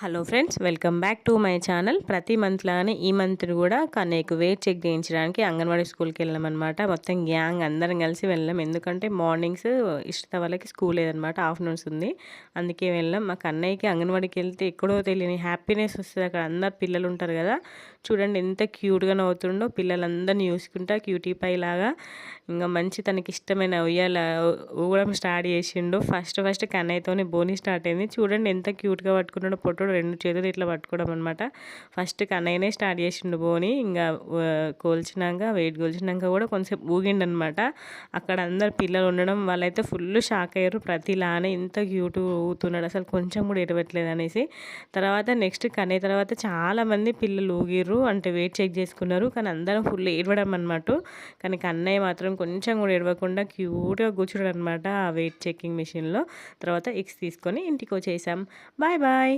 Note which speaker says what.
Speaker 1: Hello friends, welcome back to my channel. ప్రతి month లాగానే ఈ మంత్ కూడా కన్నయ్యకు వెయిట్ చెక్ చేయించడానికి అంగన్వాడీ స్కూల్కి వెళ్ళామన్నమాట. మొత్తం గ్యాంగ్ అందరం కలిసి వెళ్ళాం. ఎందుకంటే మార్నింగ్స్ ఇష్ట వాళ్ళకి స్కూల్ లేదనమాట, ఆఫ్టర్నూన్స్ ఉంది. అందుకే వెళ్ళాం. మా కన్నయ్యకి అంగన్వాడీకి వెళ్తే ఎక్కడో తెలియని హ్యాపీనెస్ వస్తుంది. అక్కడ అందరు పిల్లలు ఉంటారు కదా, చూడండి ఎంత క్యూట్గా నవ్వుతుండో. పిల్లలందరినీ చూసుకుంటా క్యూటీ పై లాగా ఇంకా మంచి తనకి ఇష్టమైన ఉయ్యాల ఊగడం స్టార్ట్ చేసిండు. ఫస్ట్ కన్నయ్యతోనే బోని స్టార్ట్ అయింది. చూడండి ఎంత క్యూట్గా పట్టుకున్నాడో పొట్టోడు, రెండు చేతులు ఇట్లా పట్టుకోవడం అనమాట. ఫస్ట్ కన్నయ్యనే స్టార్ట్ చేసిండు బోని. ఇంకా వెయిట్ కొలిచినాక కూడా కొంచెం ఊగిండు అనమాట. అక్కడ అందరు పిల్లలు ఉండడం వాళ్ళైతే ఫుల్ షాక్ అయ్యారు. ప్రతిలానే ఇంత క్యూట్ ఊగుతున్నాడు, అసలు కొంచెం కూడా ఎడవట్లేదు అనేసి. తర్వాత నెక్స్ట్ కన్నయ్య తర్వాత చాలామంది పిల్లలు ఊగిర్రు, అంటే వెయిట్ చెక్ చేసుకున్నారు. కానీ అందరం ఫుల్ ఏడవడం అనమాట. కానీ కన్నయ్య మాత్రం కొంచెం కూడా ఏడవకుండా క్యూట్గా కూర్చున్నాడు అనమాట ఆ వెయిట్ చెకింగ్ మిషన్లో. తర్వాత ఎగ్స్ తీసుకొని ఇంటికి వచ్చేసాం. Bye bye.